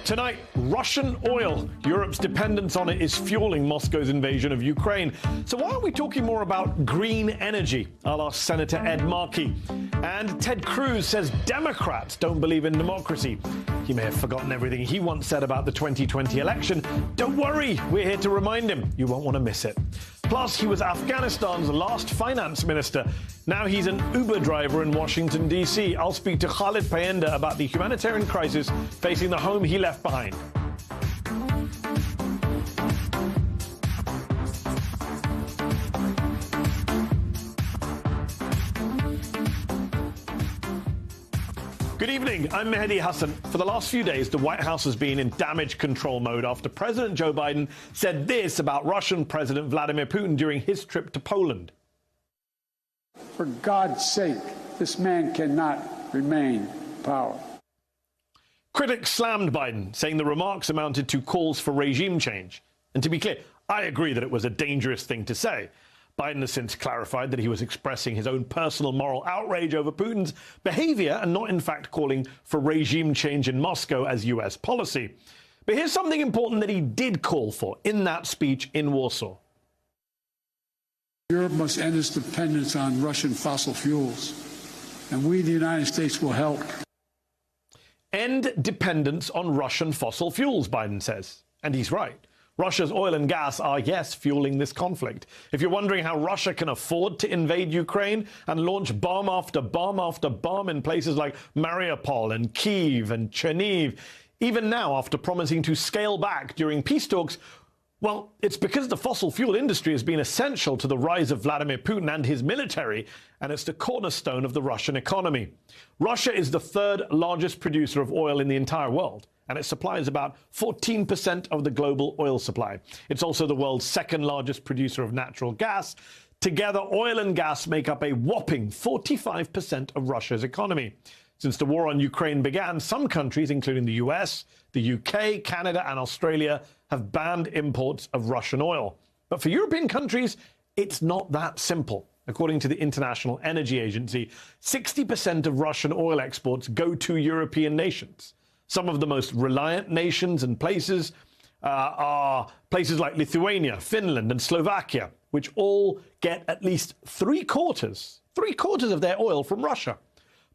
Tonight, Russian oil. Europe's dependence on it is fueling Moscow's invasion of Ukraine. So why aren't we talking more about green energy? I'll ask Senator Ed Markey. And Ted Cruz says Democrats don't believe in democracy. He may have forgotten everything he once said about the 2020 election. Don't worry, we're here to remind him. You won't want to miss it. Plus, he was Afghanistan's last finance minister. Now he's an Uber driver in Washington, D.C. I'll speak to Khalid Payanda about the humanitarian crisis facing the home he left behind. Good evening, I'm Mehdi Hasan. For the last few days, the White House has been in damage control mode after President Joe Biden said this about Russian President Vladimir Putin during his trip to Poland. For God's sake, this man cannot remain in power. Critics slammed Biden, saying the remarks amounted to calls for regime change. And to be clear, I agree that it was a dangerous thing to say. Biden has since clarified that he was expressing his own personal moral outrage over Putin's behavior and not, in fact, calling for regime change in Moscow as U.S. policy. But here's something important that he did call for in that speech in Warsaw. Europe must end its dependence on Russian fossil fuels, and we, the United States, will help. End dependence on Russian fossil fuels, Biden says. And he's right. Russia's oil and gas are, yes, fueling this conflict. If you're wondering how Russia can afford to invade Ukraine and launch bomb after bomb after bomb in places like Mariupol and Kyiv and Chernihiv, even now after promising to scale back during peace talks, well, it's because the fossil fuel industry has been essential to the rise of Vladimir Putin and his military, and it's the cornerstone of the Russian economy. Russia is the third largest producer of oil in the entire world, and it supplies about 14% of the global oil supply. It's also the world's second largest producer of natural gas. Together, oil and gas make up a whopping 45% of Russia's economy. Since the war on Ukraine began, some countries, including the US, the UK, Canada, and Australia, have banned imports of Russian oil. But for European countries, it's not that simple. According to the International Energy Agency, 60% of Russian oil exports go to European nations. Some of the most reliant nations and places are places like Lithuania, Finland, and Slovakia, which all get at least three quarters of their oil from Russia.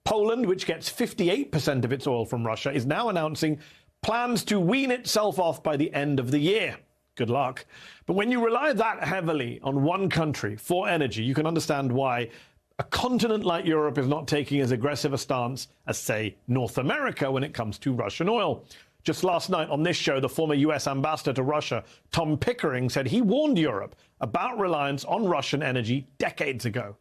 Poland, which gets 58% of its oil from Russia, is now announcing plans to wean itself off by the end of the year. Good luck. But when you rely that heavily on one country for energy, you can understand why a continent like Europe is not taking as aggressive a stance as, say, North America when it comes to Russian oil. Just last night on this show, the former U.S. ambassador to Russia, Tom Pickering, said he warned Europe about reliance on Russian energy decades ago.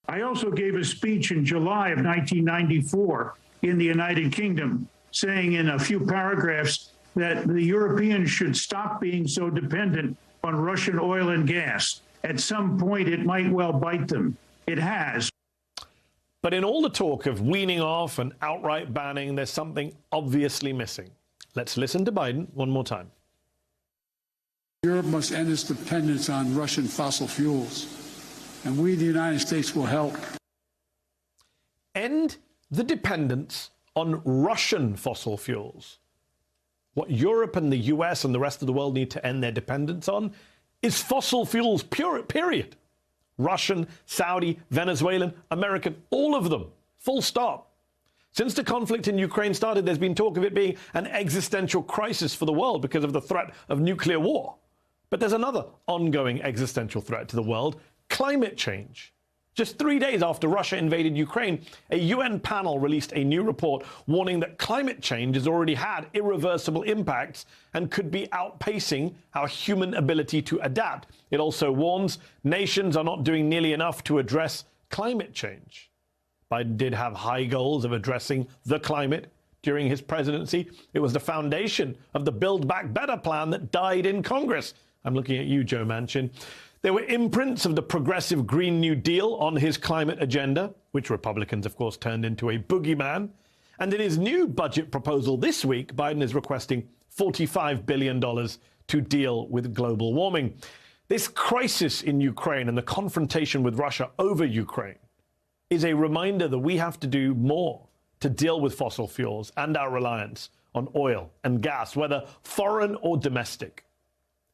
I also gave a speech in July of 1994 in the United Kingdom, saying in a few paragraphs that the Europeans should stop being so dependent on Russian oil and gas. At some point, it might well bite them. It has. But in all the talk of weaning off and outright banning, there's something obviously missing. Let's listen to Biden one more time. Europe must end its dependence on Russian fossil fuels, and we, the United States, will help. End the dependence on Russian fossil fuels. What Europe and the US and the rest of the world need to end their dependence on is fossil fuels, period. Russian, Saudi, Venezuelan, American, all of them, full stop. Since the conflict in Ukraine started, there's been talk of it being an existential crisis for the world because of the threat of nuclear war. But there's another ongoing existential threat to the world: climate change. Just 3 days after Russia invaded Ukraine, a UN panel released a new report warning that climate change has already had irreversible impacts and could be outpacing our human ability to adapt. It also warns nations are not doing nearly enough to address climate change. Biden did have high goals of addressing the climate during his presidency. It was the foundation of the Build Back Better plan that died in Congress. I'm looking at you, Joe Manchin. There were imprints of the progressive Green New Deal on his climate agenda, which Republicans, of course, turned into a boogeyman. And in his new budget proposal this week, Biden is requesting $45 billion to deal with global warming. This crisis in Ukraine and the confrontation with Russia over Ukraine is a reminder that we have to do more to deal with fossil fuels and our reliance on oil and gas, whether foreign or domestic.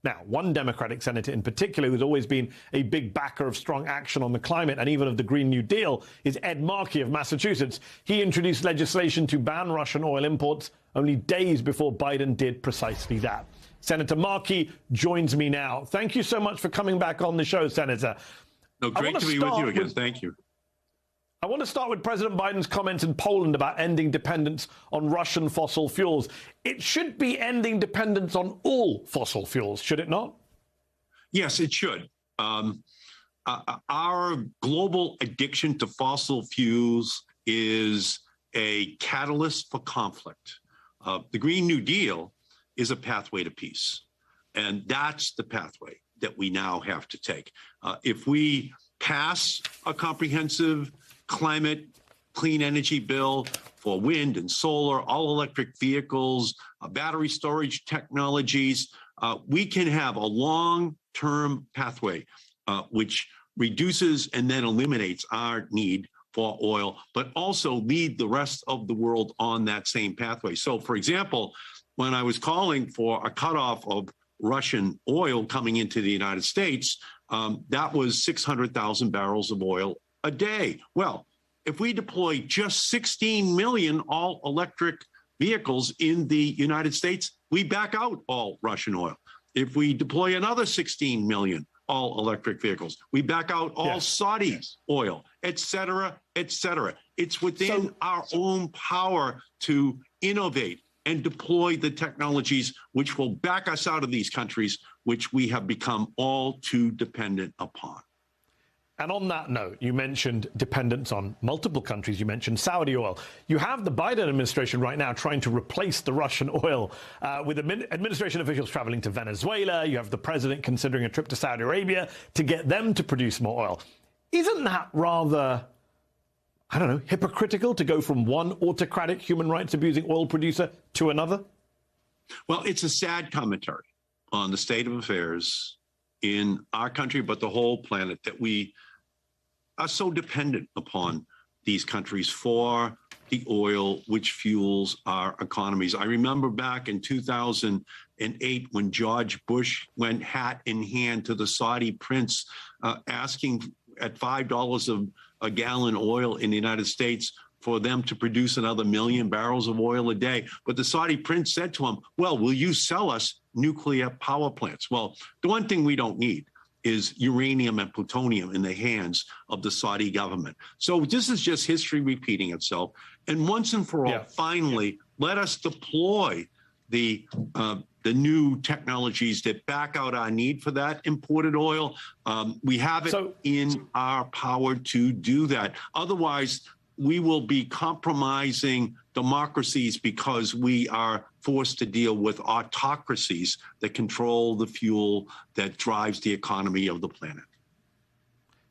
Now, one Democratic senator in particular who's always been a big backer of strong action on the climate and even of the Green New Deal is Ed Markey of Massachusetts. He introduced legislation to ban Russian oil imports only days before Biden did precisely that. Senator Markey joins me now. Thank you so much for coming back on the show, Senator. No, great to be with you again. Thank you. I want to start with President Biden's comments in Poland about ending dependence on Russian fossil fuels. It should be ending dependence on all fossil fuels, should it not? Yes, it should. Our global addiction to fossil fuels is a catalyst for conflict. The Green New Deal is a pathway to peace, and that's the pathway that we now have to take. If we pass a comprehensive climate clean energy bill for wind and solar, all electric vehicles, battery storage technologies, we can have a long-term pathway which reduces and then eliminates our need for oil, but also lead the rest of the world on that same pathway. So, for example, when I was calling for a cutoff of Russian oil coming into the United States, that was 600,000 barrels of oil a day. Well, if we deploy just 16 million all-electric vehicles in the United States, we back out all Russian oil. If we deploy another 16 million all-electric vehicles, we back out all Saudi oil, et cetera, et cetera. It's within our own power to innovate and deploy the technologies which will back us out of these countries, which we have become all too dependent upon. And on that note, you mentioned dependence on multiple countries. You mentioned Saudi oil. You have the Biden administration right now trying to replace the Russian oil with administration officials traveling to Venezuela. You have the president considering a trip to Saudi Arabia to get them to produce more oil. Isn't that rather, I don't know, hypocritical to go from one autocratic human rights abusing oil producer to another? Well, it's a sad commentary on the state of affairs in our country, but the whole planet, that we are so dependent upon these countries for the oil which fuels our economies. I remember back in 2008 when George Bush went hat in hand to the Saudi prince asking at $5 a gallon oil in the United States for them to produce another 1 million barrels of oil a day. But the Saudi prince said to him, well, will you sell us nuclear power plants? Well, the one thing we don't need is uranium and plutonium in the hands of the Saudi government. So this is just history repeating itself. And once and for all, finally, let us deploy the new technologies that back out our need for that imported oil. We have it in our power to do that. Otherwise, we will be compromising democracies because we are forced to deal with autocracies that control the fuel that drives the economy of the planet.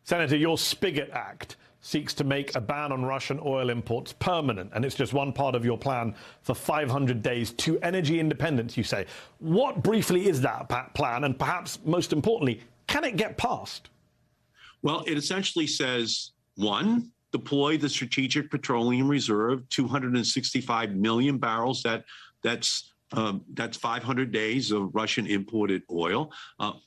Senator, your Spigot Act seeks to make a ban on Russian oil imports permanent, and it's just one part of your plan for 500 days to energy independence, you say. What briefly is that plan, and perhaps most importantly, can it get passed? Well, it essentially says, one, deploy the Strategic Petroleum Reserve, 265 million barrels. That's 500 days of Russian imported oil.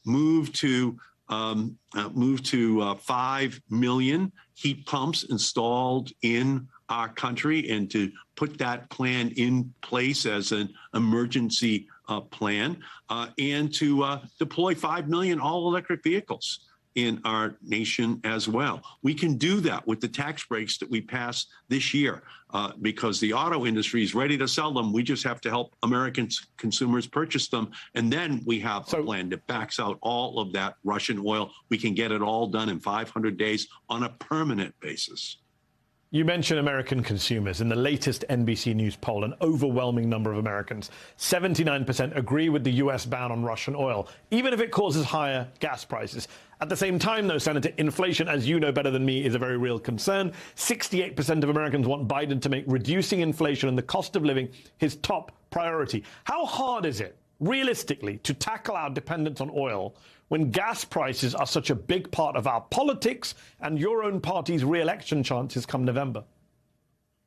Move to 5 million heat pumps installed in our country, and to put that plan in place as an emergency plan, and to deploy 5 million all-electric vehicles in our nation as well. We can do that with the tax breaks that we passed this year because the auto industry is ready to sell them. We just have to help American consumers purchase them. And then we have a plan that backs out all of that Russian oil. We can get it all done in 500 days on a permanent basis. You mentioned American consumers. In the latest NBC News poll, an overwhelming number of Americans, 79%, agree with the U.S. ban on Russian oil, even if it causes higher gas prices. At the same time, though, Senator, inflation, as you know better than me, is a very real concern. 68% of Americans want Biden to make reducing inflation and the cost of living his top priority. How hard is it, realistically, to tackle our dependence on oil when gas prices are such a big part of our politics and your own party's re-election chances come November?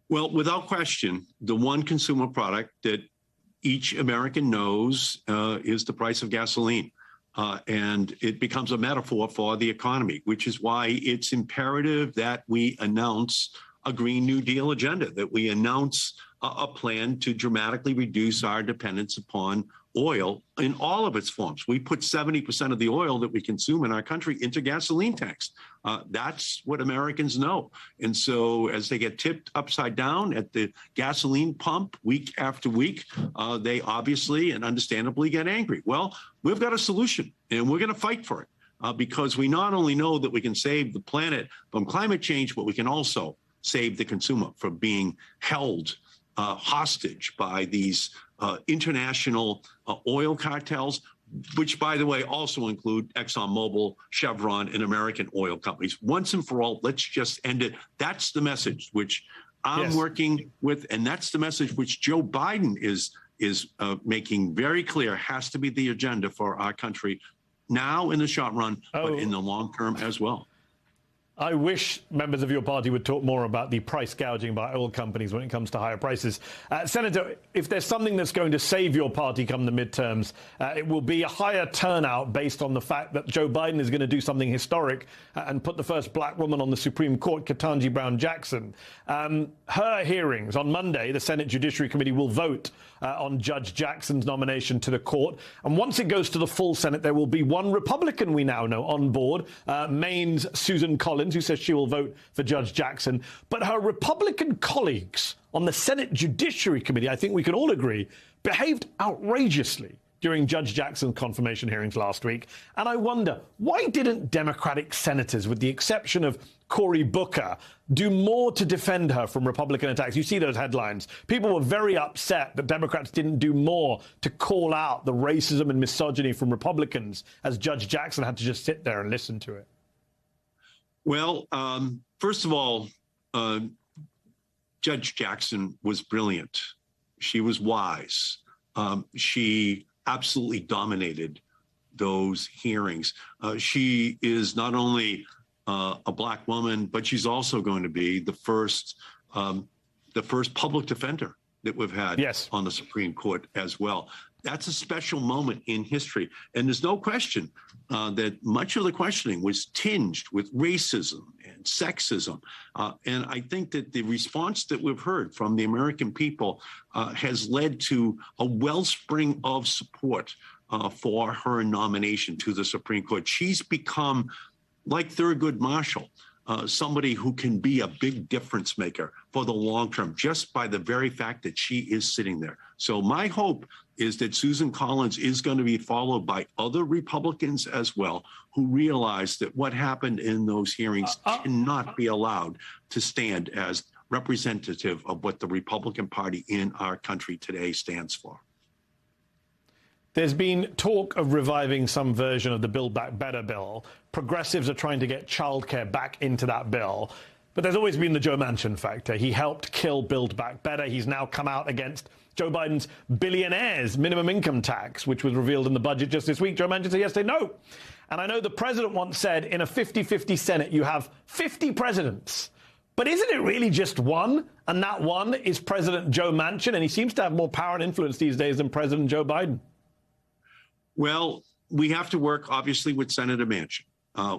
Well, without question, the one consumer product that each American knows is the price of gasoline. And it becomes a metaphor for the economy, which is why it's imperative that we announce a Green New Deal agenda, that we announce a plan to dramatically reduce our dependence upon oil in all of its forms. We put 70% of the oil that we consume in our country into gasoline tanks. That's what Americans know. And so as they get tipped upside down at the gasoline pump week after week, they obviously and understandably get angry. Well, we've got a solution, and we're going to fight for it because we not only know that we can save the planet from climate change, but we can also save the consumer from being held hostage by these international oil cartels, which, by the way, also include ExxonMobil, Chevron, and American oil companies. Once and for all, let's just end it. That's the message which I'm working with, and that's the message which Joe Biden is making very clear has to be the agenda for our country now in the short run, but in the long term as well. I wish members of your party would talk more about the price gouging by oil companies when it comes to higher prices. Senator, if there's something that's going to save your party come the midterms, it will be a higher turnout based on the fact that Joe Biden is going to do something historic and put the first black woman on the Supreme Court, Ketanji Brown Jackson. Her hearings on Monday, the Senate Judiciary Committee will vote on Judge Jackson's nomination to the court. And once it goes to the full Senate, there will be one Republican we now know on board, Maine's Susan Collins, who says she will vote for Judge Jackson. But her Republican colleagues on the Senate Judiciary Committee, I think we can all agree, behaved outrageously during Judge Jackson's confirmation hearings last week. And I wonder, why didn't Democratic senators, with the exception of Cory Booker, do more to defend her from Republican attacks? You see those headlines. People were very upset that Democrats didn't do more to call out the racism and misogyny from Republicans, as Judge Jackson had to just sit there and listen to it. Well, first of all, Judge Jackson was brilliant. She was wise. She absolutely dominated those hearings. She is not only a black woman, but she's also going to be the first public defender that we've had on the Supreme Court as well. That's a special moment in history. And there's no question that much of the questioning was tinged with racism and sexism. And I think that the response that we've heard from the American people has led to a wellspring of support for her nomination to the Supreme Court. She's become, like Thurgood Marshall, somebody who can be a big difference maker for the long term, just by the very fact that she is sitting there. So my hope is that Susan Collins is going to be followed by other Republicans as well, who realize that what happened in those hearings cannot be allowed to stand as representative of what the Republican Party in our country today stands for. There's been talk of reviving some version of the Build Back Better bill. Progressives are trying to get childcare back into that bill. But there's always been the Joe Manchin factor. He helped kill Build Back Better. He's now come out against Joe Biden's billionaires' minimum income tax, which was revealed in the budget just this week. Joe Manchin said yesterday, no. And I know the president once said, in a 50-50 Senate, you have 50 presidents. But isn't it really just one? And that one is President Joe Manchin. And he seems to have more power and influence these days than President Joe Biden. Well, we have to work, obviously, with Senator Manchin.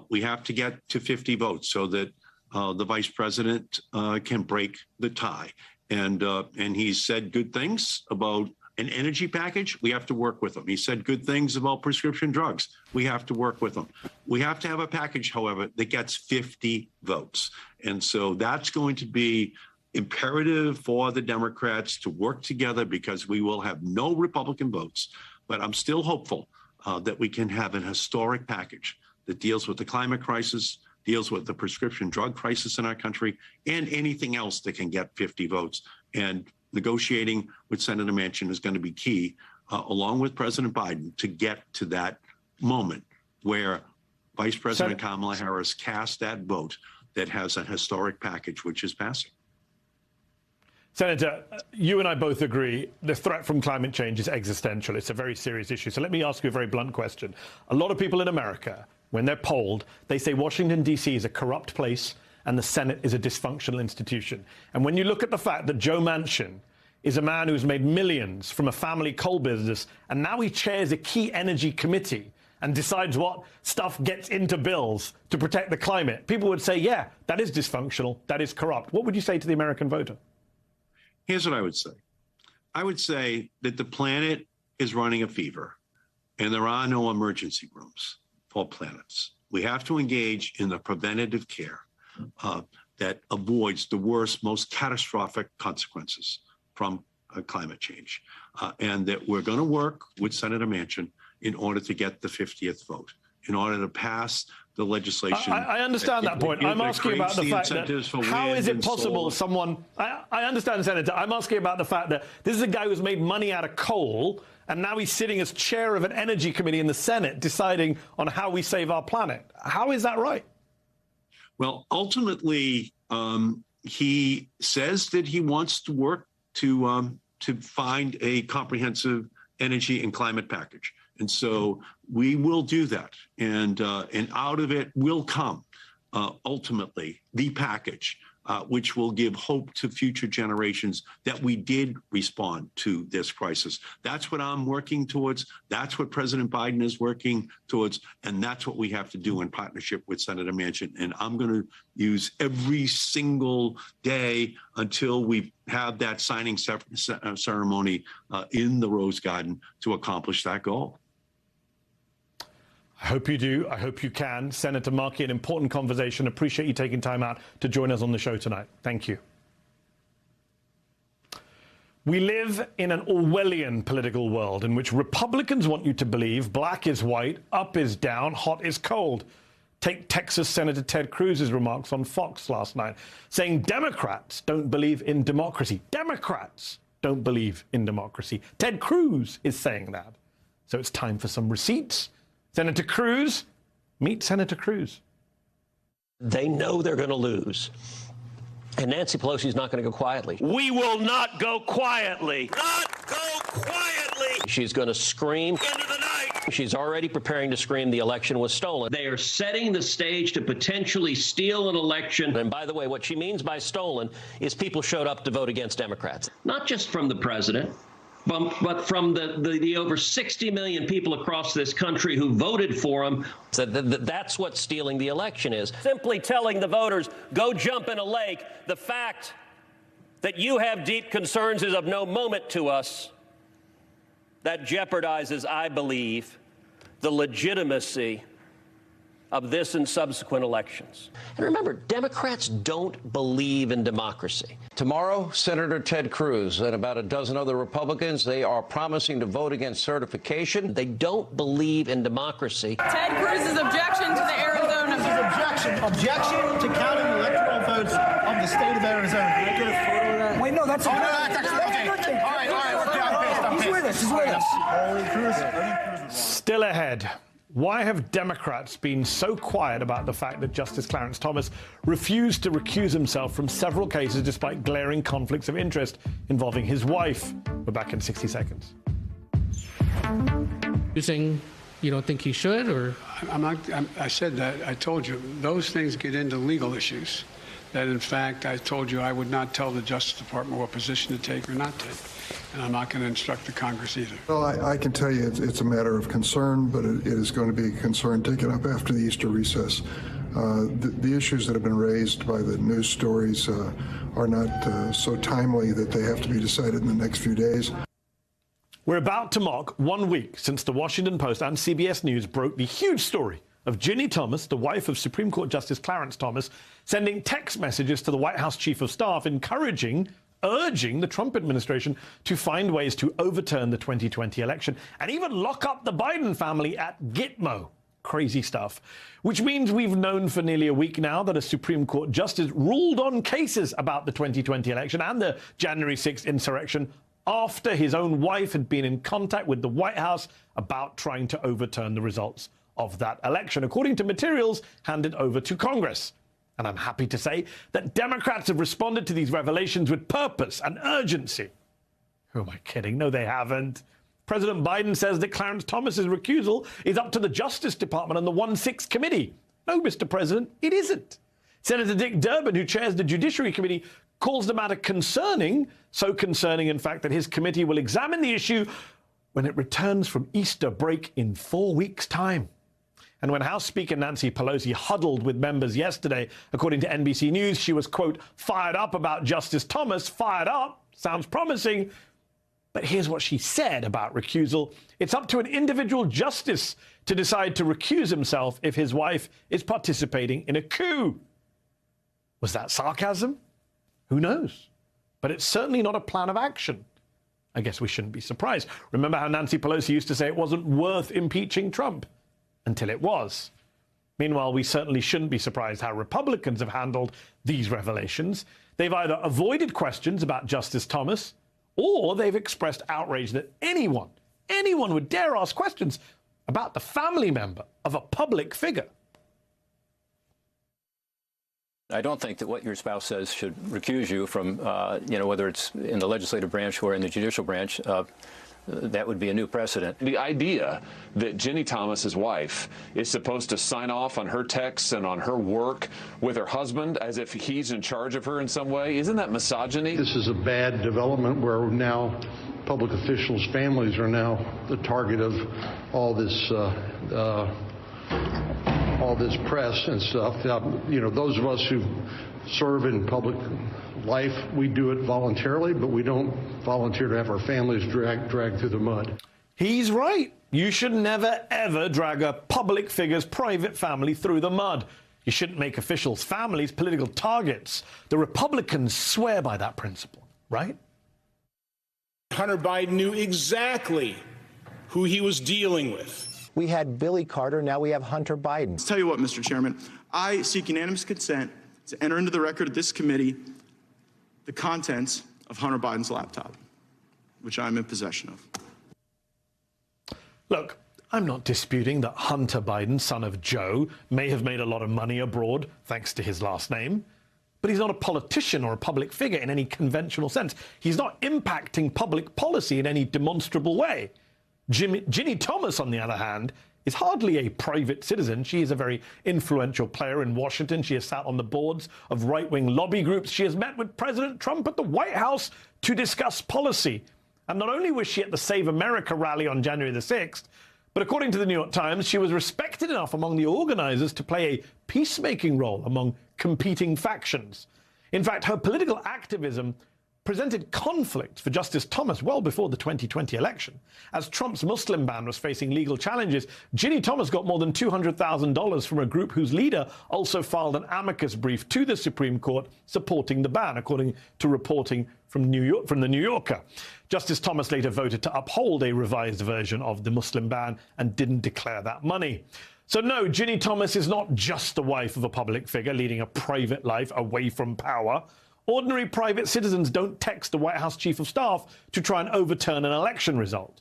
We have to get to 50 votes so that the vice president can break the tie. And he's said good things about an energy package. We have to work with him. He said good things about prescription drugs. We have to work with him. We have to have a package, however, that gets 50 votes. And so that's going to be imperative for the Democrats to work together, because we will have no Republican votes. But I'm still hopeful that we can have an historic package that deals with the climate crisis, deals with the prescription drug crisis in our country, and anything else that can get 50 votes. And negotiating with Senator Manchin is going to be key, along with President Biden, to get to that moment where Vice President Kamala Harris casts that vote that has a historic package, which is passing. Senator, you and I both agree the threat from climate change is existential. It's a very serious issue. So let me ask you a very blunt question. A lot of people in America, when they're polled, they say Washington, D.C. is a corrupt place and the Senate is a dysfunctional institution. And when you look at the fact that Joe Manchin is a man who's made millions from a family coal business, and now he chairs a key energy committee and decides what stuff gets into bills to protect the climate, people would say, yeah, that is dysfunctional, that is corrupt. What would you say to the American voter? Here's what I would say. I would say that the planet is running a fever, and there are no emergency rooms for planets. We have to engage in the preventative care that avoids the worst, most catastrophic consequences from climate change, and that we're going to work with Senator Manchin in order to get the 50th vote, in order to pass the legislation. I understand that point. I'm asking about the fact that how is it possible someone... I understand, Senator. I'm asking about the fact that this is a guy who's made money out of coal, and now he's sitting as chair of an energy committee in the Senate deciding on how we save our planet. How is that right? Well, ultimately, he says that he wants to work to find a comprehensive energy and climate package. And so we will do that. And out of it will come, ultimately, the package, which will give hope to future generations that we did respond to this crisis. That's what I'm working towards. That's what President Biden is working towards. And that's what we have to do in partnership with Senator Manchin. And I'm going to use every single day until we have that signing ceremony in the Rose Garden to accomplish that goal. I hope you do. I hope you can. Senator Markey, an important conversation. Appreciate you taking time out to join us on the show tonight. Thank you. We live in an Orwellian political world in which Republicans want you to believe black is white, up is down, hot is cold. Take Texas Senator Ted Cruz's remarks on Fox last night, saying Democrats don't believe in democracy. Democrats don't believe in democracy. Ted Cruz is saying that. So it's time for some receipts. Senator Cruz, meet Senator Cruz. They know they're going to lose. And Nancy Pelosi's not going to go quietly. We will not go quietly. Not go quietly. She's going to scream into the night. She's already preparing to scream the election was stolen. They are setting the stage to potentially steal an election. And by the way, what she means by stolen is people showed up to vote against Democrats. Not just from the president, but from the over 60 million people across this country who voted for him. So that's what stealing the election is. Simply telling the voters, go jump in a lake. The fact that you have deep concerns is of no moment to us. That jeopardizes, I believe, the legitimacy of this and subsequent elections. And remember, Democrats don't believe in democracy. Tomorrow, Senator Ted Cruz and about a dozen other Republicans, they are promising to vote against certification. They don't believe in democracy. Ted Cruz's objection to the Arizona. Objection to counting electoral votes of the state of Arizona. Can I get a photo of that? Wait, no, that's okay. All right. He's with us. He's with us. Still ahead. Why have Democrats been so quiet about the fact that Justice Clarence Thomas refused to recuse himself from several cases despite glaring conflicts of interest involving his wife? We're back in 60 seconds. You're saying you don't think he should, or? I said that. I told you those things get into legal issues. That, in fact, I told you I would not tell the Justice Department what position to take or not take. And I'm not going to instruct the Congress either. Well, I can tell you it's a matter of concern, but it is going to be a concern taken up after the Easter recess. The issues that have been raised by the news stories are not so timely that they have to be decided in the next few days. We're about to mark 1 week since the Washington Post and CBS News broke the huge story of Ginny Thomas, the wife of Supreme Court Justice Clarence Thomas, sending text messages to the White House Chief of Staff urging the Trump administration to find ways to overturn the 2020 election and even lock up the Biden family at Gitmo. Crazy stuff. Which means we've known for nearly a week now that a Supreme Court justice ruled on cases about the 2020 election and the January 6th insurrection after his own wife had been in contact with the White House about trying to overturn the results of that election, according to materials handed over to Congress. And I'm happy to say that Democrats have responded to these revelations with purpose and urgency. Who am I kidding? No, they haven't. President Biden says that Clarence Thomas's recusal is up to the Justice Department and the 1-6 committee. No, Mr. President, it isn't. Senator Dick Durbin, who chairs the Judiciary Committee, calls the matter concerning, so concerning, in fact, that his committee will examine the issue when it returns from Easter break in 4 weeks' time. And when House Speaker Nancy Pelosi huddled with members yesterday, according to NBC News, she was, quote, fired up about Justice Thomas. Fired up sounds promising. But here's what she said about recusal. It's up to an individual justice to decide to recuse himself if his wife is participating in a coup. Was that sarcasm? Who knows? But it's certainly not a plan of action. I guess we shouldn't be surprised. Remember how Nancy Pelosi used to say it wasn't worth impeaching Trump? Until it was. Meanwhile, we certainly shouldn't be surprised how Republicans have handled these revelations. They've either avoided questions about Justice Thomas, or they've expressed outrage that anyone would dare ask questions about the family member of a public figure. I don't think that what your spouse says should recuse you from, whether it's in the legislative branch or in the judicial branch. That would be a new precedent. The idea that Ginny Thomas's wife is supposed to sign off on her texts and on her work with her husband as if he's in charge of her in some way, isn't that misogyny? This is a bad development where now public officials' families are now the target of all this press and stuff. Those of us who serve in public life, we do it voluntarily, but we don't volunteer to have our families dragged through the mud. He's right. You should never, ever drag a public figure's private family through the mud. You shouldn't make officials' families political targets. The Republicans swear by that principle, right? Hunter Biden knew exactly who he was dealing with. We had Billy Carter, now we have Hunter Biden. I'll tell you what, Mr. Chairman, I seek unanimous consent to enter into the record of this committee the contents of Hunter Biden's laptop, which I'm in possession of. Look, I'm not disputing that Hunter Biden, son of Joe, may have made a lot of money abroad thanks to his last name, but he's not a politician or a public figure in any conventional sense. He's not impacting public policy in any demonstrable way. Ginny Thomas, on the other hand, is hardly a private citizen. She is a very influential player in Washington. She has sat on the boards of right-wing lobby groups. She has met with President Trump at the White House to discuss policy. And not only was she at the Save America rally on January the 6th, but according to the New York Times, she was respected enough among the organizers to play a peacemaking role among competing factions. In fact, her political activism presented conflict for Justice Thomas well before the 2020 election. As Trump's Muslim ban was facing legal challenges, Ginny Thomas got more than $200,000 from a group whose leader also filed an amicus brief to the Supreme Court supporting the ban, according to reporting from the New Yorker. Justice Thomas later voted to uphold a revised version of the Muslim ban and didn't declare that money. So no, Ginny Thomas is not just the wife of a public figure leading a private life away from power. Ordinary private citizens don't text the White House chief of staff to try and overturn an election result.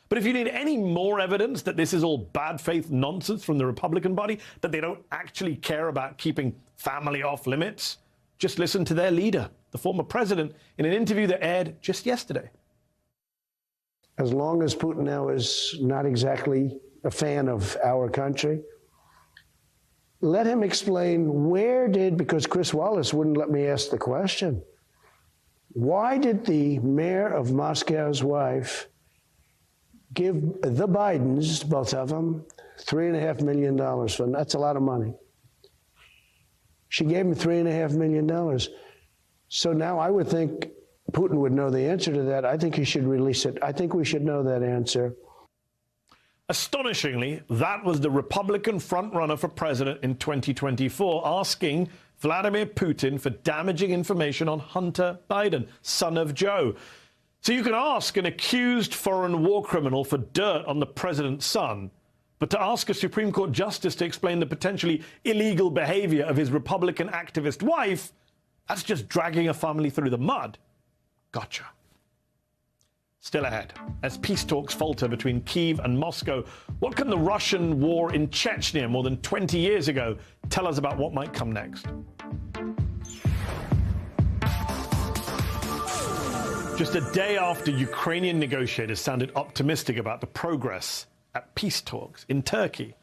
But if you need any more evidence that this is all bad faith nonsense from the Republican Party, that they don't actually care about keeping family off limits, just listen to their leader, the former president, in an interview that aired just yesterday. As long as Putin now is not exactly a fan of our country, let him explain because Chris Wallace wouldn't let me ask the question. Why did the mayor of Moscow's wife give the Bidens, both of them, $3.5 million for, that's a lot of money. She gave him $3.5 million. So now I would think Putin would know the answer to that. I think he should release it. I think we should know that answer. Astonishingly, that was the Republican frontrunner for president in 2024 asking Vladimir Putin for damaging information on Hunter Biden, son of Joe. So you can ask an accused foreign war criminal for dirt on the president's son, but to ask a Supreme Court justice to explain the potentially illegal behavior of his Republican activist wife, that's just dragging a family through the mud. Gotcha. Still ahead, as peace talks falter between Kyiv and Moscow, what can the Russian war in Chechnya more than 20 years ago tell us about what might come next? Just a day after Ukrainian negotiators sounded optimistic about the progress at peace talks in Turkey,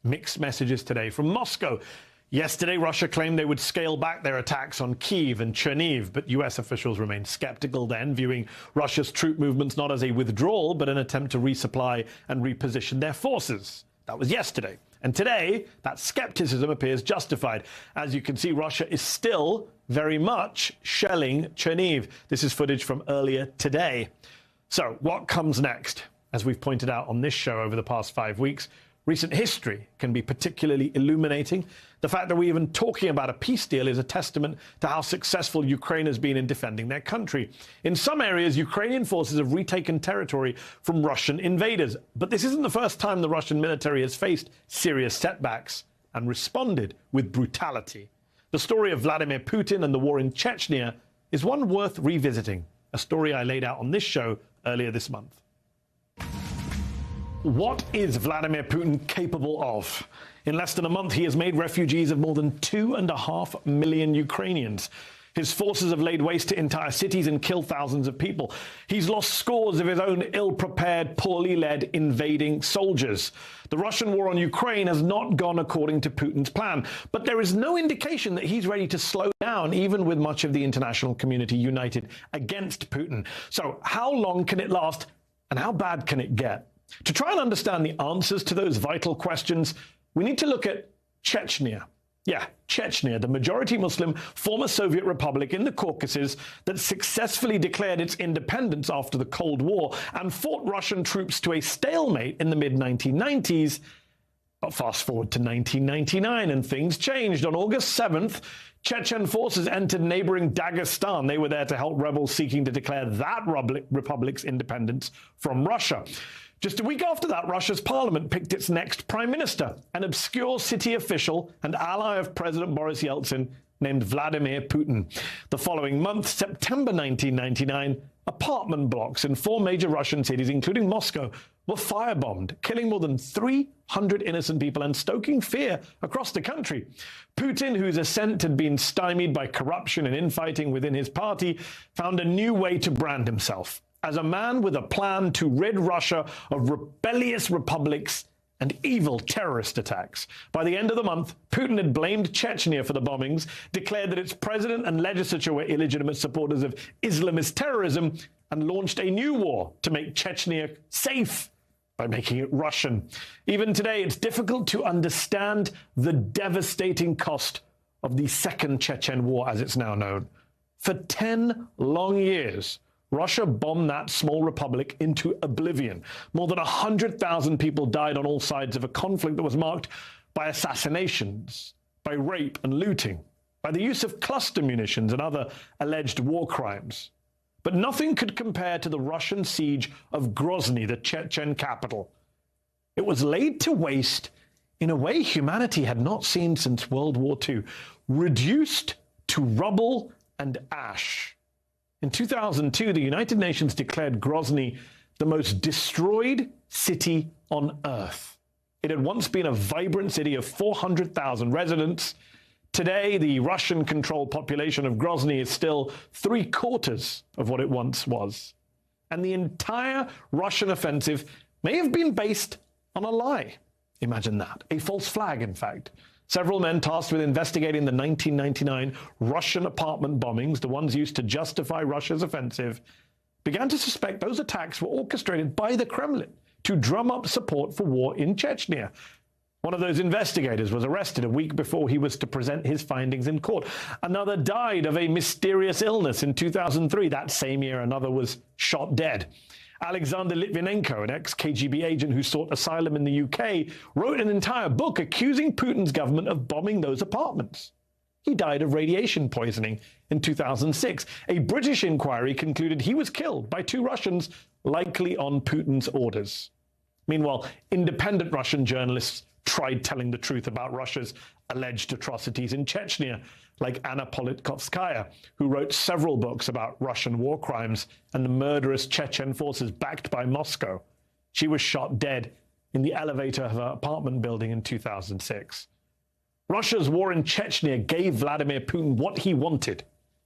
mixed messages today from Moscow. Yesterday, Russia claimed they would scale back their attacks on Kyiv and Chernihiv, but US officials remained skeptical then, viewing Russia's troop movements not as a withdrawal, but an attempt to resupply and reposition their forces. That was yesterday. And today, that skepticism appears justified. As you can see, Russia is still very much shelling Chernihiv. This is footage from earlier today. So what comes next? As we've pointed out on this show over the past 5 weeks, recent history can be particularly illuminating. The fact that we're even talking about a peace deal is a testament to how successful Ukraine has been in defending their country. In some areas, Ukrainian forces have retaken territory from Russian invaders. But this isn't the first time the Russian military has faced serious setbacks and responded with brutality. The story of Vladimir Putin and the war in Chechnya is one worth revisiting, a story I laid out on this show earlier this month. What is Vladimir Putin capable of? In less than a month, he has made refugees of more than 2.5 million Ukrainians. His forces have laid waste to entire cities and killed thousands of people. He's lost scores of his own ill-prepared, poorly led, invading soldiers. The Russian war on Ukraine has not gone according to Putin's plan, but there is no indication that he's ready to slow down, even with much of the international community united against Putin. So how long can it last, and how bad can it get? To try and understand the answers to those vital questions, we need to look at Chechnya. Yeah, Chechnya, the majority Muslim former Soviet republic in the Caucasus that successfully declared its independence after the Cold War and fought Russian troops to a stalemate in the mid-1990s. But fast forward to 1999 and things changed. On August 7th, Chechen forces entered neighboring Dagestan. They were there to help rebels seeking to declare that republic's independence from Russia. Just a week after that, Russia's parliament picked its next prime minister, an obscure city official and ally of President Boris Yeltsin named Vladimir Putin. The following month, September 1999, apartment blocks in 4 major Russian cities, including Moscow, were firebombed, killing more than 300 innocent people and stoking fear across the country. Putin, whose ascent had been stymied by corruption and infighting within his party, found a new way to brand himself as a man with a plan to rid Russia of rebellious republics and evil terrorist attacks. By the end of the month, Putin had blamed Chechnya for the bombings, declared that its president and legislature were illegitimate supporters of Islamist terrorism, and launched a new war to make Chechnya safe by making it Russian. Even today, it's difficult to understand the devastating cost of the Second Chechen War, as it's now known. For 10 long years, Russia bombed that small republic into oblivion. More than 100,000 people died on all sides of a conflict that was marked by assassinations, by rape and looting, by the use of cluster munitions and other alleged war crimes. But nothing could compare to the Russian siege of Grozny, the Chechen capital. It was laid to waste in a way humanity had not seen since World War II, reduced to rubble and ash. In 2002, the United Nations declared Grozny the most destroyed city on Earth. It had once been a vibrant city of 400,000 residents. Today, the Russian-controlled population of Grozny is still 3/4 of what it once was. And the entire Russian offensive may have been based on a lie. Imagine that. A false flag, in fact. Several men tasked with investigating the 1999 Russian apartment bombings, the ones used to justify Russia's offensive, began to suspect those attacks were orchestrated by the Kremlin to drum up support for war in Chechnya. One of those investigators was arrested a week before he was to present his findings in court. Another died of a mysterious illness in 2003. That same year, another was shot dead. Alexander Litvinenko, an ex-KGB agent who sought asylum in the UK, wrote an entire book accusing Putin's government of bombing those apartments. He died of radiation poisoning in 2006. A British inquiry concluded he was killed by 2 Russians, likely on Putin's orders. Meanwhile, independent Russian journalists tried telling the truth about Russia's alleged atrocities in Chechnya, like Anna Politkovskaya, who wrote several books about Russian war crimes and the murderous Chechen forces backed by Moscow. She was shot dead in the elevator of her apartment building in 2006. Russia's war in Chechnya gave Vladimir Putin what he wanted: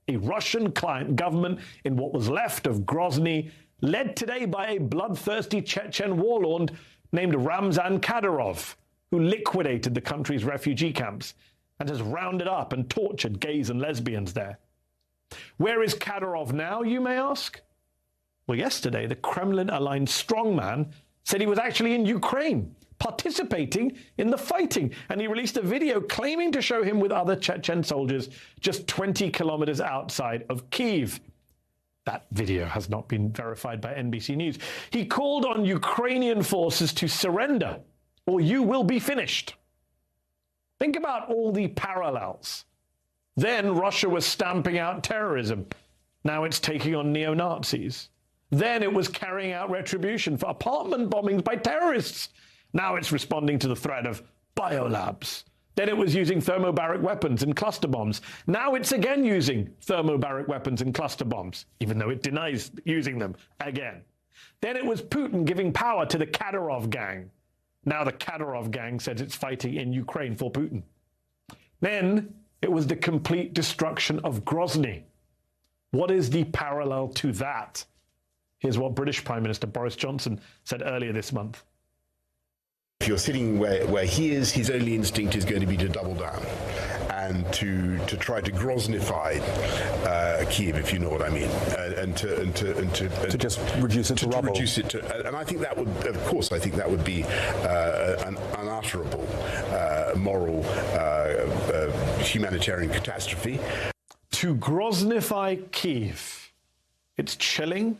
a Russian client government in what was left of Grozny, led today by a bloodthirsty Chechen warlord named Ramzan Kadyrov, who liquidated the country's refugee camps. and has rounded up and tortured gays and lesbians there. Where is Kadyrov now, you may ask? Well, yesterday, the Kremlin-aligned strongman said he was actually in Ukraine, participating in the fighting, and he released a video claiming to show him with other Chechen soldiers just 20 kilometers outside of Kyiv. That video has not been verified by NBC News. He called on Ukrainian forces to surrender, or you will be finished. Think about all the parallels. Then Russia was stamping out terrorism. Now it's taking on neo-Nazis. Then it was carrying out retribution for apartment bombings by terrorists. Now it's responding to the threat of biolabs. Then it was using thermobaric weapons and cluster bombs. Now it's again using thermobaric weapons and cluster bombs, even though it denies using them again. Then it was Putin giving power to the Kadyrov gang. Now the Kadyrov gang says it's fighting in Ukraine for Putin. Then it was the complete destruction of Grozny. What is the parallel to that? Here's what British Prime Minister Boris Johnson said earlier this month. If you're sitting where he is, his only instinct is going to be to double down and to try to Groznyfy Kyiv, if you know what I mean, and to just reduce it to rubble. And I think that would, of course, I think that would be an unutterable moral humanitarian catastrophe. To Groznyfy Kyiv, it's chilling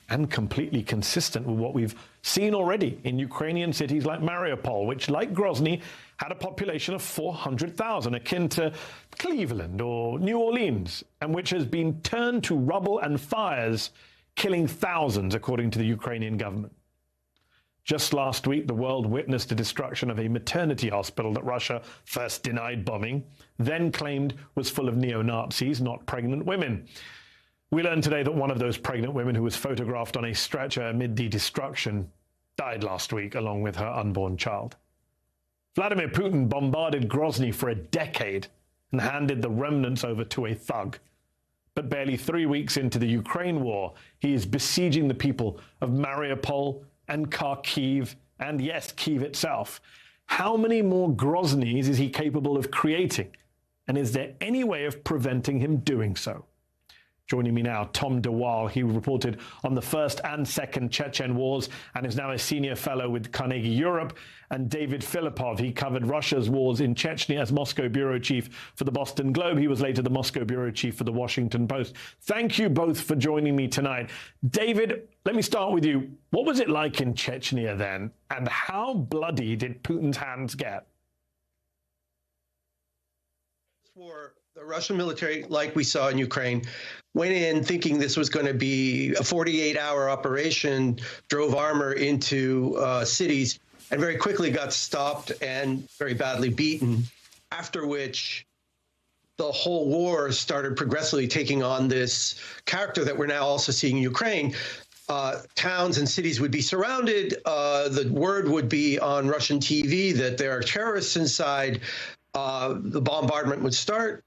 and completely consistent with what we've seen already in Ukrainian cities like Mariupol, which, like Grozny, had a population of 400,000, akin to Cleveland or New Orleans, and which has been turned to rubble and fires, killing thousands, according to the Ukrainian government. Just last week, the world witnessed the destruction of a maternity hospital that Russia first denied bombing, then claimed was full of neo-Nazis, not pregnant women. We learned today that one of those pregnant women who was photographed on a stretcher amid the destruction died last week, along with her unborn child. Vladimir Putin bombarded Grozny for a decade and handed the remnants over to a thug. But barely 3 weeks into the Ukraine war, he is besieging the people of Mariupol and Kharkiv, and yes, Kyiv itself. How many more Groznys is he capable of creating? And is there any way of preventing him doing so? Joining me now, Tom DeWaal. He reported on the First and Second Chechen Wars and is now a senior fellow with Carnegie Europe. And David Filippov. He covered Russia's wars in Chechnya as Moscow bureau chief for the Boston Globe. He was later the Moscow bureau chief for the Washington Post. Thank you both for joining me tonight. David, let me start with you. What was it like in Chechnya then? And how bloody did Putin's hands get? For the Russian military, like we saw in Ukraine, went in thinking this was going to be a 48-hour operation, drove armor into cities, and very quickly got stopped and very badly beaten, after which the whole war started progressively taking on this character that we're now also seeing in Ukraine. Towns and cities would be surrounded. The word would be on Russian TV that there are terrorists inside. The bombardment would start.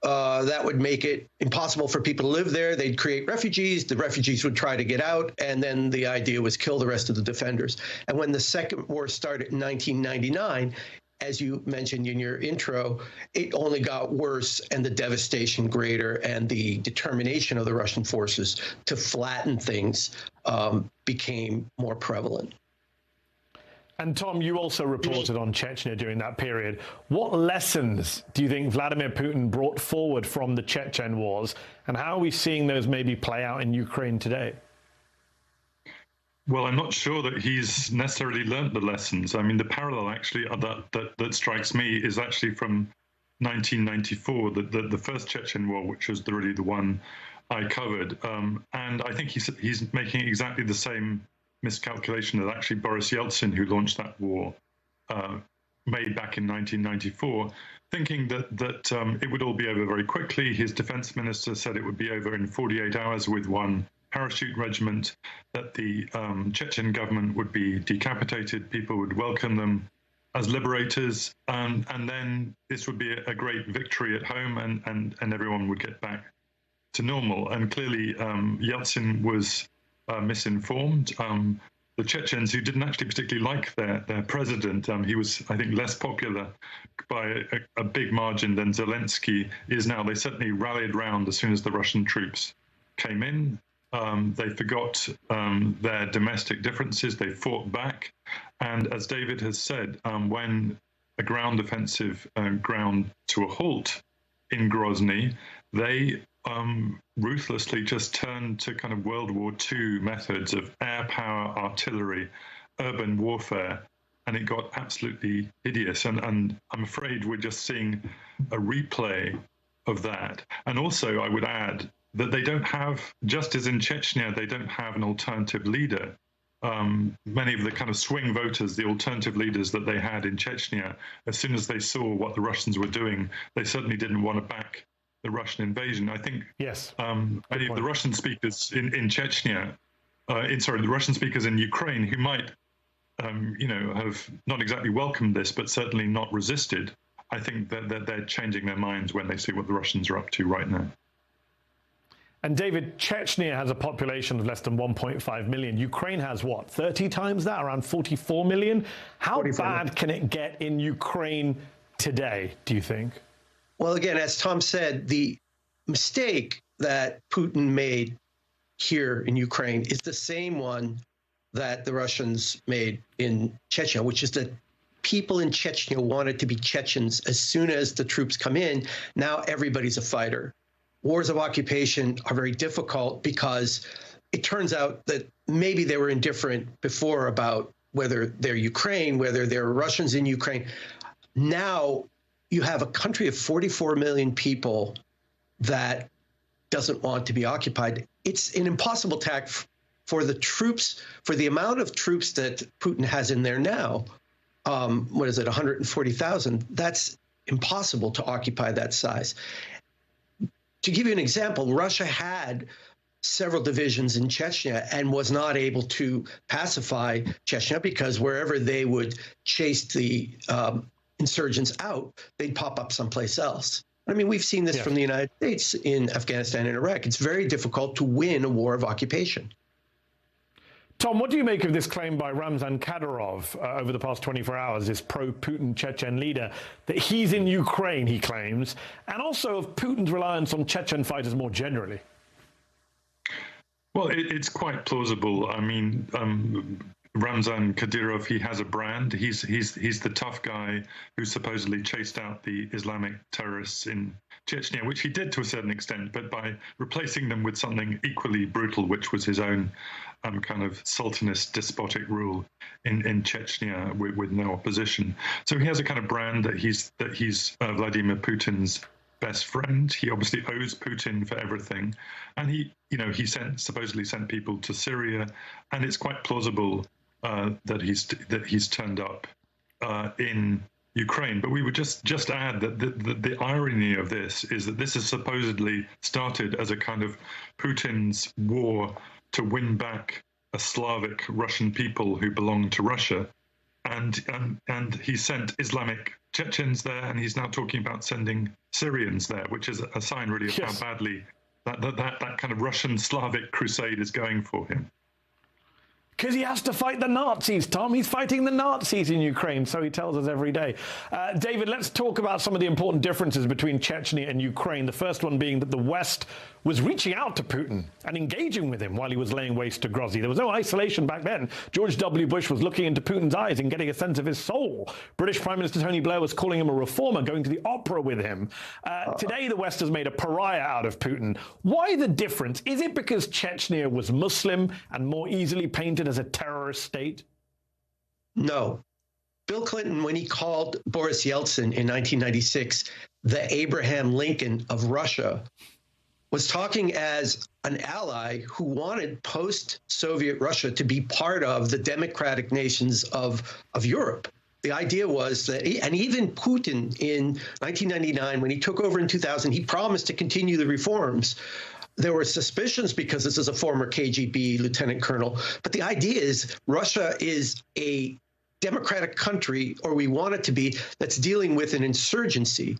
That would make it impossible for people to live there. They'd create refugees. The refugees would try to get out. And then the idea was kill the rest of the defenders. And when the Second War started in 1999, as you mentioned in your intro, it only got worse and the devastation greater, and the determination of the Russian forces to flatten things became more prevalent. And Tom, you also reported on Chechnya during that period. What lessons do you think Vladimir Putin brought forward from the Chechen wars, and how are we seeing those maybe play out in Ukraine today? Well, I'm not sure that he's necessarily learned the lessons. I mean, the parallel actually that strikes me is actually from 1994, the first Chechen war, which was really the one I covered. And I think he's making exactly the same miscalculation that actually Boris Yeltsin, who launched that war, made back in 1994, thinking that it would all be over very quickly. His defense minister said it would be over in 48 hours with one parachute regiment, that the Chechen government would be decapitated, people would welcome them as liberators, and then this would be a great victory at home, and everyone would get back to normal. And clearly Yeltsin was misinformed. the Chechens, who didn't actually particularly like their president, he was, I think, less popular by a big margin than Zelensky is now. They certainly rallied round as soon as the Russian troops came in. They forgot their domestic differences. They fought back. And as David has said, when a ground offensive ground to a halt in Grozny, they ruthlessly just turned to kind of World War II methods of air power, artillery, urban warfare, and it got absolutely hideous. And I'm afraid we're just seeing a replay of that. And also, I would add that they don't have, just as in Chechnya, they don't have an alternative leader. Many of the kind of swing voters, the alternative leaders that they had in Chechnya, as soon as they saw what the Russians were doing, they certainly didn't want to back the Russian invasion. I think many of the Russian speakers in Chechnya, the Russian speakers in Ukraine, who might, have not exactly welcomed this, but certainly not resisted, I think that they're changing their minds when they see what the Russians are up to right now. And David, Chechnya has a population of less than 1.5 million. Ukraine has what, 30 times that, around 44 million? How bad can it get in Ukraine today, do you think? Well, again, as Tom said, the mistake that Putin made here in Ukraine is the same one that the Russians made in Chechnya, which is that people in Chechnya wanted to be Chechens as soon as the troops come in. Now everybody's a fighter. Wars of occupation are very difficult because it turns out that maybe they were indifferent before about whether they're Ukraine, whether they're Russians in Ukraine. Now you have a country of 44 million people that doesn't want to be occupied. It's an impossible task for the troops, for the amount of troops that Putin has in there now. What is it, 140,000? That's impossible to occupy that size. To give you an example, Russia had several divisions in Chechnya and was not able to pacify Chechnya because wherever they would chase the insurgents out, they'd pop up someplace else. I mean, we've seen this from the United States in Afghanistan and Iraq. It's very difficult to win a war of occupation. Tom, what do you make of this claim by Ramzan Kadyrov over the past 24 hours, this pro-Putin Chechen leader, that he's in Ukraine, he claims, and also of Putin's reliance on Chechen fighters more generally? Well, it's quite plausible. I mean, Ramzan Kadyrov, he has a brand. He's the tough guy who supposedly chased out the Islamic terrorists in Chechnya, which he did to a certain extent, but by replacing them with something equally brutal, which was his own kind of sultanist, despotic rule in Chechnya with no opposition. So he has a kind of brand that he's Vladimir Putin's best friend. He obviously owes Putin for everything, and he supposedly sent people to Syria, and it's quite plausible that he's turned up in Ukraine. But we would just add that the irony of this is that this is supposedly started as a kind of Putin's war to win back a Slavic Russian people who belong to Russia, and he sent Islamic Chechens there, and he's now talking about sending Syrians there, which is a sign really of how badly that kind of Russian Slavic crusade is going for him. Because he has to fight the Nazis, Tom. He's fighting the Nazis in Ukraine, so he tells us every day. David, let's talk about some of the important differences between Chechnya and Ukraine. The first one being that the West was reaching out to Putin and engaging with him while he was laying waste to Grozny. There was no isolation back then. George W. Bush was looking into Putin's eyes and getting a sense of his soul. British Prime Minister Tony Blair was calling him a reformer, going to the opera with him. Today, the West has made a pariah out of Putin. Why the difference? Is it because Chechnya was Muslim and more easily painted as a terrorist state? No. Bill Clinton, when he called Boris Yeltsin in 1996 the Abraham Lincoln of Russia, was talking as an ally who wanted post-Soviet Russia to be part of the democratic nations of Europe. The idea was that, and even Putin in 1999, when he took over in 2000, he promised to continue the reforms. There were suspicions because this is a former KGB lieutenant colonel, but the idea is Russia is a democratic country, or we want it to be, that's dealing with an insurgency.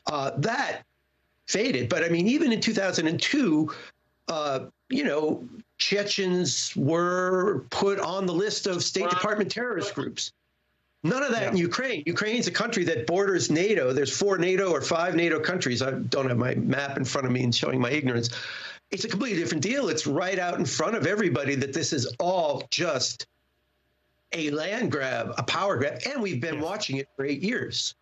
That faded. But I mean, even in 2002, Chechens were put on the list of State Department terrorist groups. None of that in Ukraine. Ukraine's a country that borders NATO. There's 4 NATO or 5 NATO countries. I don't have my map in front of me and showing my ignorance. It's a completely different deal. It's right out in front of everybody that this is all just a land grab, a power grab, and we've been watching it for 8 years.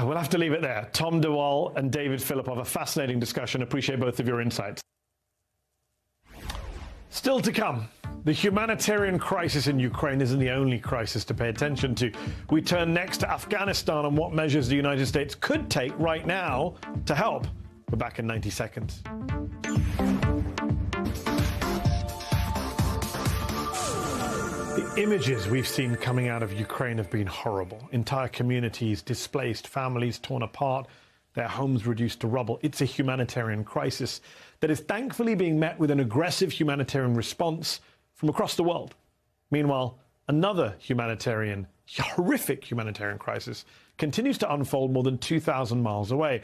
We'll have to leave it there. Tom DeWall and David Filipov, a fascinating discussion. Appreciate both of your insights. Still to come, the humanitarian crisis in Ukraine isn't the only crisis to pay attention to. We turn next to Afghanistan and what measures the United States could take right now to help. We're back in 90 seconds. The images we've seen coming out of Ukraine have been horrible. Entire communities displaced, families torn apart, their homes reduced to rubble. It's a humanitarian crisis that is thankfully being met with an aggressive humanitarian response from across the world. Meanwhile, another horrific humanitarian crisis continues to unfold more than 2,000 miles away.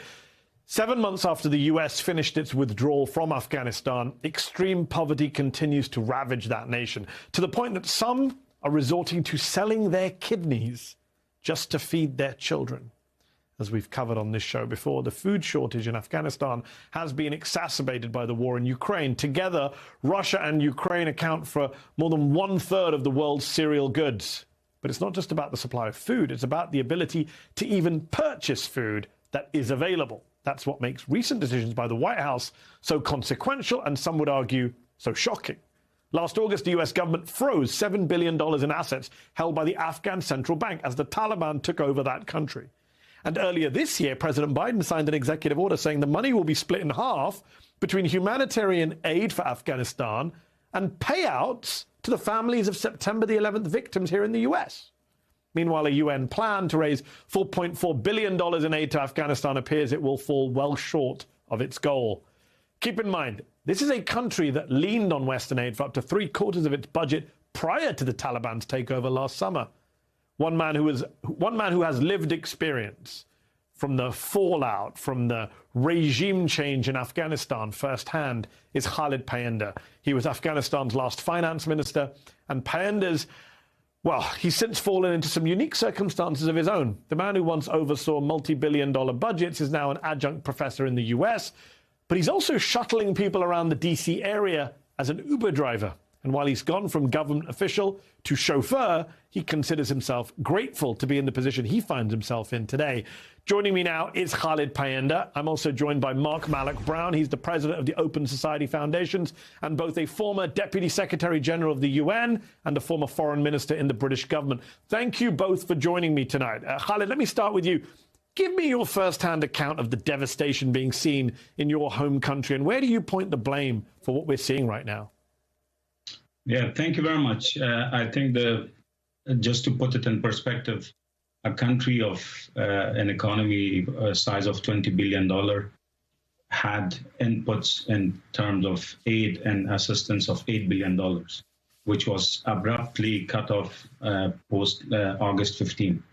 7 months after the US finished its withdrawal from Afghanistan, extreme poverty continues to ravage that nation, to the point that some are resorting to selling their kidneys just to feed their children. As we've covered on this show before, the food shortage in Afghanistan has been exacerbated by the war in Ukraine. Together, Russia and Ukraine account for more than 1/3 of the world's cereal goods. But it's not just about the supply of food, it's about the ability to even purchase food that is available. That's what makes recent decisions by the White House so consequential and, some would argue, so shocking. Last August, the US government froze $7 billion in assets held by the Afghan central bank as the Taliban took over that country. And earlier this year, President Biden signed an executive order saying the money will be split in half between humanitarian aid for Afghanistan and payouts to the families of September the 11th victims here in the US. Meanwhile, a UN plan to raise $4.4 billion in aid to Afghanistan appears it will fall well short of its goal. Keep in mind, this is a country that leaned on Western aid for up to 3/4 of its budget prior to the Taliban's takeover last summer. One man who has lived experience from the fallout, from the regime change in Afghanistan firsthand is Khalid Payanda. He was Afghanistan's last finance minister, and Payanda's he's since fallen into some unique circumstances of his own. The man who once oversaw multi-billion-dollar budgets is now an adjunct professor in the US, but he's also shuttling people around the DC area as an Uber driver. And while he's gone from government official to chauffeur, he considers himself grateful to be in the position he finds himself in today. Joining me now is Khalid Payanda. I'm also joined by Mark Malloch Brown. He's the president of the Open Society Foundations and both a former Deputy Secretary General of the UN and a former foreign minister in the British government. Thank you both for joining me tonight. Khalid, let me start with you. Give me your first-hand account of the devastation being seen in your home country, and where do you point the blame for what we're seeing right now? Yeah, thank you very much. I think just to put it in perspective, a country of an economy size of $20 billion had inputs in terms of aid and assistance of $8 billion, which was abruptly cut off post August 15.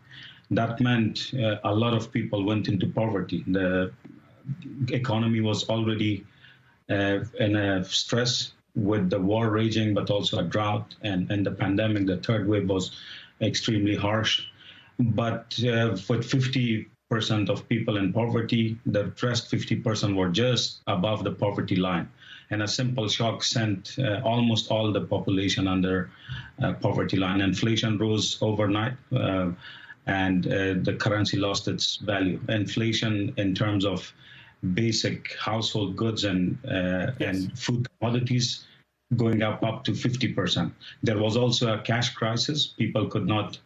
That meant a lot of people went into poverty. The economy was already in a stress with the war raging, but also a drought and the pandemic. The third wave was extremely harsh. But with 50% of people in poverty, the rest 50% were just above the poverty line. And a simple shock sent almost all the population under poverty line. Inflation rose overnight, and the currency lost its value. Inflation in terms of basic household goods and food commodities going up to 50%. There was also a cash crisis. People could not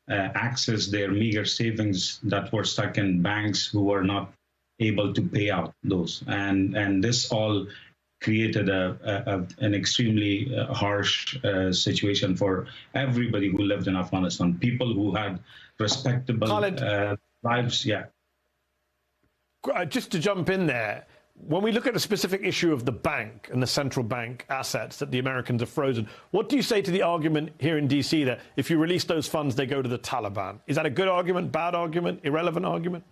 access their meager savings that were stuck in banks who were not able to pay out those. And this all created an extremely harsh situation for everybody who lived in Afghanistan. People who had respectable lives. Yeah. Just to jump in there, when we look at a specific issue of the bank and the central bank assets that the Americans have frozen, what do you say to the argument here in D.C. that if you release those funds, they go to the Taliban? Is that a good argument, bad argument, irrelevant argument?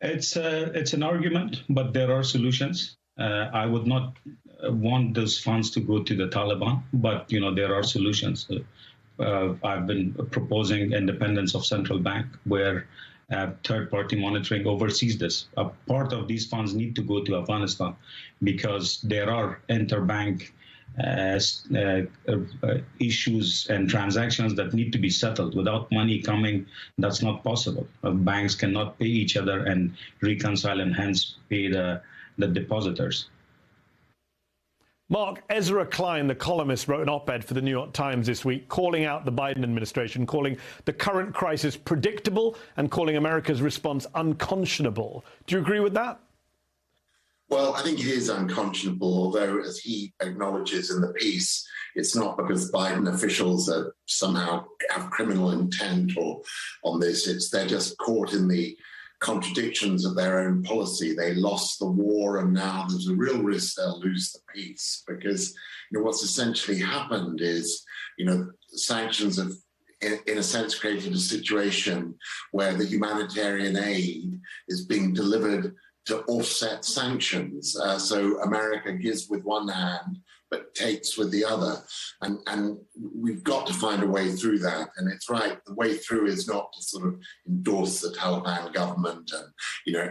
It's an argument, but there are solutions. I would not want those funds to go to the Taliban, but there are solutions. I've been proposing independence of central bank, where third-party monitoring oversees this. A part of these funds need to go to Afghanistan because there are interbank issues and transactions that need to be settled. Without money coming, that's not possible. Banks cannot pay each other and reconcile and hence pay the depositors. Mark, Ezra Klein, the columnist, wrote an op-ed for the New York Times this week calling out the Biden administration, calling the current crisis predictable and calling America's response unconscionable. Do you agree with that? Well, I think it is unconscionable, although, as he acknowledges in the piece, it's not because Biden officials are somehow have criminal intent or on this. They're just caught in the contradictions of their own policy. They lost the war, and now there's a real risk they'll lose the peace, because what's essentially happened is sanctions have in a sense created a situation where the humanitarian aid is being delivered to offset sanctions. So America gives with one hand but takes with the other. And we've got to find a way through that. And it's right, the way through is not to sort of endorse the Taliban government and,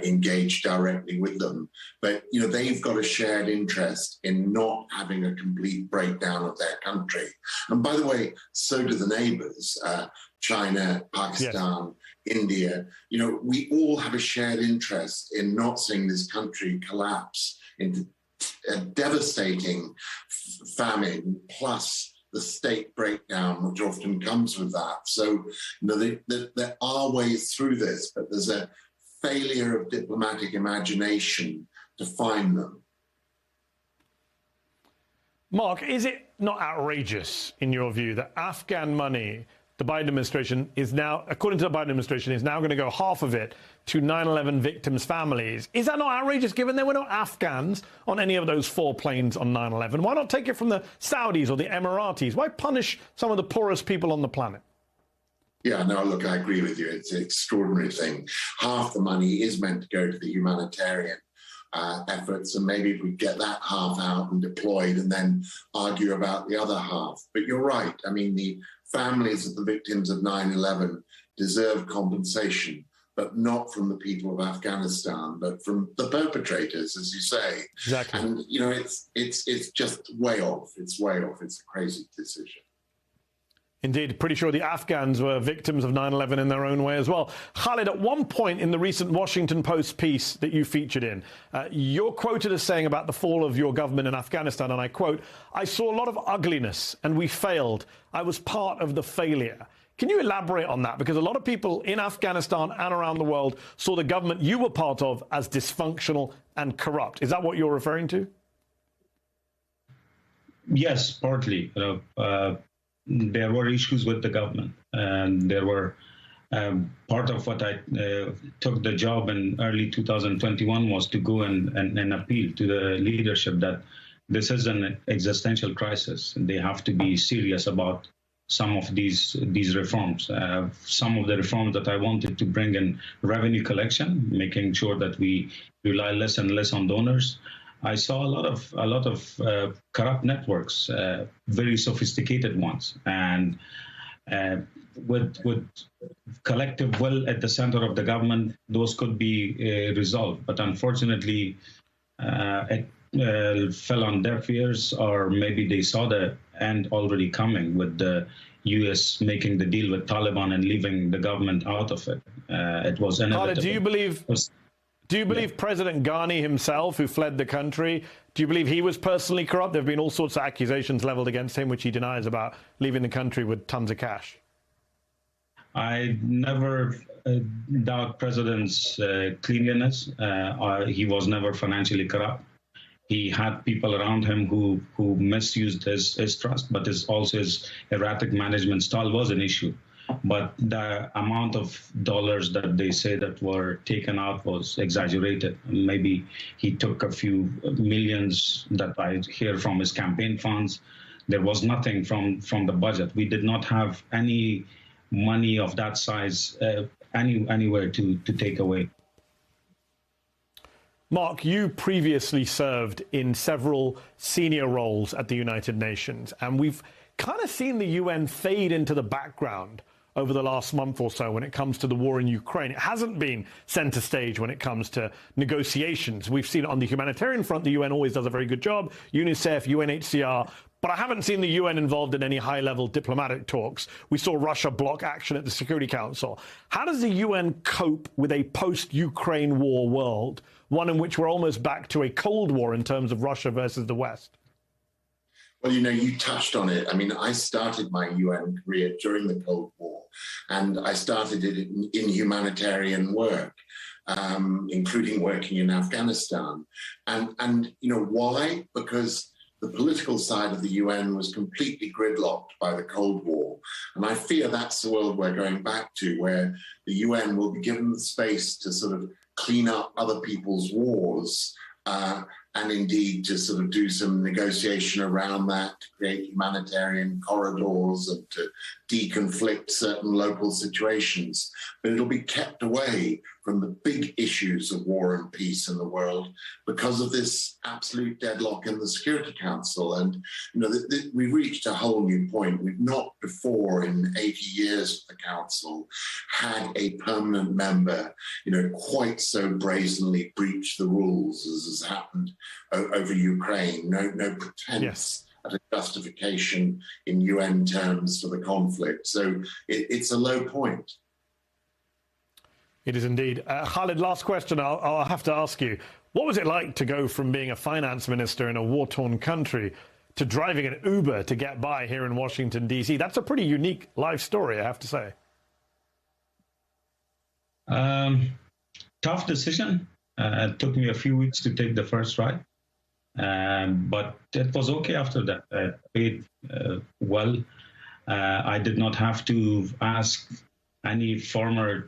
engage directly with them. But, they've got a shared interest in not having a complete breakdown of their country. And by the way, so do the neighbors, China, Pakistan, yes, India. We all have a shared interest in not seeing this country collapse into a devastating famine, plus the state breakdown, which often comes with that. So, there are ways through this, but there's a failure of diplomatic imagination to find them. Mark, is it not outrageous, in your view, that Afghan money, the Biden administration is now, according to the Biden administration, is now going to go half of it to 9/11 victims' families? Is that not outrageous, given there were no Afghans on any of those 4 planes on 9/11? Why not take it from the Saudis or the Emiratis? Why punish some of the poorest people on the planet? Yeah, no, look, I agree with you. It's an extraordinary thing. Half the money is meant to go to the humanitarian efforts, and maybe if we get that half out and deployed and then argue about the other half. But you're right. I mean, the families of the victims of 9/11 deserve compensation, but not from the people of Afghanistan, but from the perpetrators, as you say. Exactly. And, it's just way off. It's way off. It's a crazy decision. Indeed, pretty sure the Afghans were victims of 9/11 in their own way as well. Khalid, at one point in the recent Washington Post piece that you featured in, you're quoted as saying about the fall of your government in Afghanistan, and I quote, "I saw a lot of ugliness and we failed. I was part of the failure." Can you elaborate on that? Because a lot of people in Afghanistan and around the world saw the government you were part of as dysfunctional and corrupt. Is that what you're referring to? Yes, partly. There were issues with the government, and there were part of what I took the job in early 2021 was to go and appeal to the leadership that this is an existential crisis, and they have to be serious about some of these reforms. Some of the reforms that I wanted to bring in revenue collection, making sure that we rely less and less on donors. I saw a lot of corrupt networks, very sophisticated ones, and with collective will at the center of the government, those could be resolved. But unfortunately, it fell on deaf ears, or maybe they saw the end already coming with the U.S. making the deal with Taliban and leaving the government out of it. It was inevitable. Do you believe President Ghani himself, who fled the country, do you believe he was personally corrupt? There have been all sorts of accusations leveled against him, which he denies, about leaving the country with tons of cash. I never doubt President's cleanliness. He was never financially corrupt. He had people around him who misused his trust, but his erratic management style was an issue. But the amount of dollars that they say that were taken out was exaggerated. Maybe he took a few millions that I hear from his campaign funds. There was nothing from the budget. We did not have any money of that size anywhere to take away. Mark, you previously served in several senior roles at the United Nations, and we've kind of seen the UN fade into the background over the last month or so when it comes to the war in Ukraine. It hasn't been center stage when it comes to negotiations. We've seen it on the humanitarian front. The UN always does a very good job. UNICEF, UNHCR. But I haven't seen the UN involved in any high-level diplomatic talks. We saw Russia block action at the Security Council. How does the UN cope with a post-Ukraine war world, one in which we're almost back to a Cold War in terms of Russia versus the West? Well, you know, you touched on it. I mean, I started my UN career during the Cold War, and I started it in humanitarian work, including working in Afghanistan. And you know, why? Because the political side of the UN was completely gridlocked by the Cold War. And I fear that's the world we're going back to, where the UN will be given the space to sort of clean up other people's wars, and indeed to sort of do some negotiation around that, to create humanitarian corridors and to deconflict certain local situations. But it'll be kept away from the big issues of war and peace in the world because of this absolute deadlock in the Security Council. And, you know, we've reached a whole new point. We've not before in 80 years of the Council had a permanent member, you know, quite so brazenly breach the rules as has happened over Ukraine. No pretense. Yes. At a justification in UN terms for the conflict. So it's a low point. It is indeed. Khalid, last question I'll have to ask you. What was it like to go from being a finance minister in a war-torn country to driving an Uber to get by here in Washington, D.C.? That's a pretty unique life story, I have to say. Tough decision. It took me a few weeks to take the first ride. But it was okay after that. I paid well. I did not have to ask any former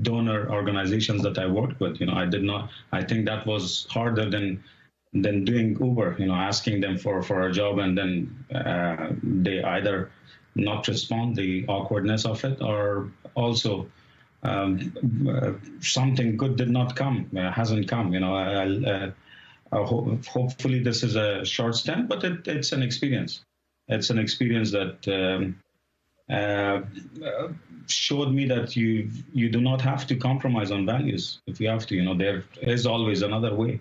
donor organizations that I worked with. You know, I did not. I think that was harder than doing Uber. You know, asking them for a job and then they either not respond, the awkwardness of it, or also something good did not come. Hasn't come. You know. Hopefully this is a short stint, but it's an experience. It's an experience that showed me that you do not have to compromise on values if you have to. You know, there is always another way.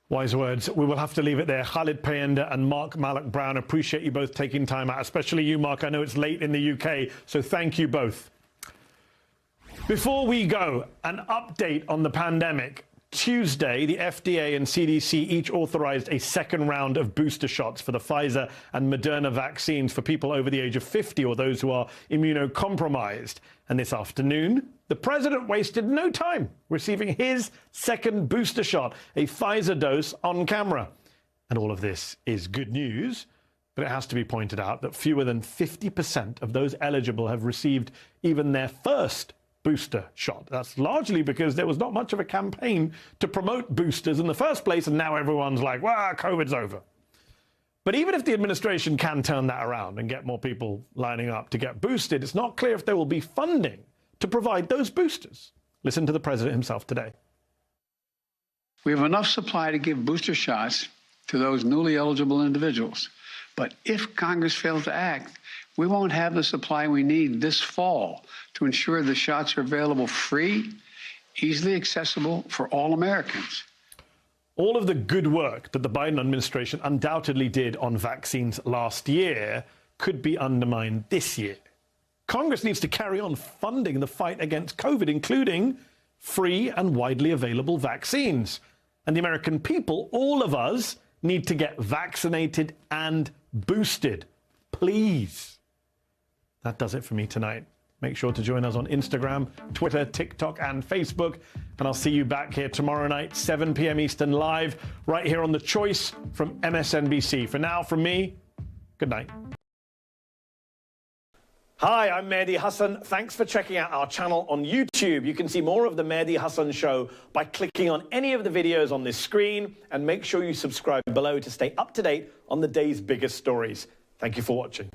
Wise words. We will have to leave it there. Khalid Payanda and Mark Malloch Brown, appreciate you both taking time out, especially you, Mark. I know it's late in the UK, so thank you both. Before we go, an update on the pandemic. Tuesday, the FDA and CDC each authorized a second round of booster shots for the Pfizer and Moderna vaccines for people over the age of 50 or those who are immunocompromised. And this afternoon, the president wasted no time receiving his second booster shot, a Pfizer dose, on camera. And all of this is good news, but it has to be pointed out that fewer than 50% of those eligible have received even their first booster shot. That's largely because there was not much of a campaign to promote boosters in the first place, and now everyone's like, well, COVID's over. But even if the administration can turn that around and get more people lining up to get boosted, it's not clear if there will be funding to provide those boosters. Listen to the president himself today. We have enough supply to give booster shots to those newly eligible individuals. But if Congress fails to act, we won't have the supply we need this fall to ensure the shots are available free, easily accessible for all Americans. All of the good work that the Biden administration undoubtedly did on vaccines last year could be undermined this year. Congress needs to carry on funding the fight against COVID, including free and widely available vaccines. And the American people, all of us, need to get vaccinated and boosted. Please. That does it for me tonight. Make sure to join us on Instagram, Twitter, TikTok, and Facebook. And I'll see you back here tomorrow night, 7 p.m. Eastern, live, right here on The Choice from MSNBC. For now, from me, good night. Hi, I'm Mehdi Hasan. Thanks for checking out our channel on YouTube. You can see more of The Mehdi Hasan Show by clicking on any of the videos on this screen. And make sure you subscribe below to stay up to date on the day's biggest stories. Thank you for watching.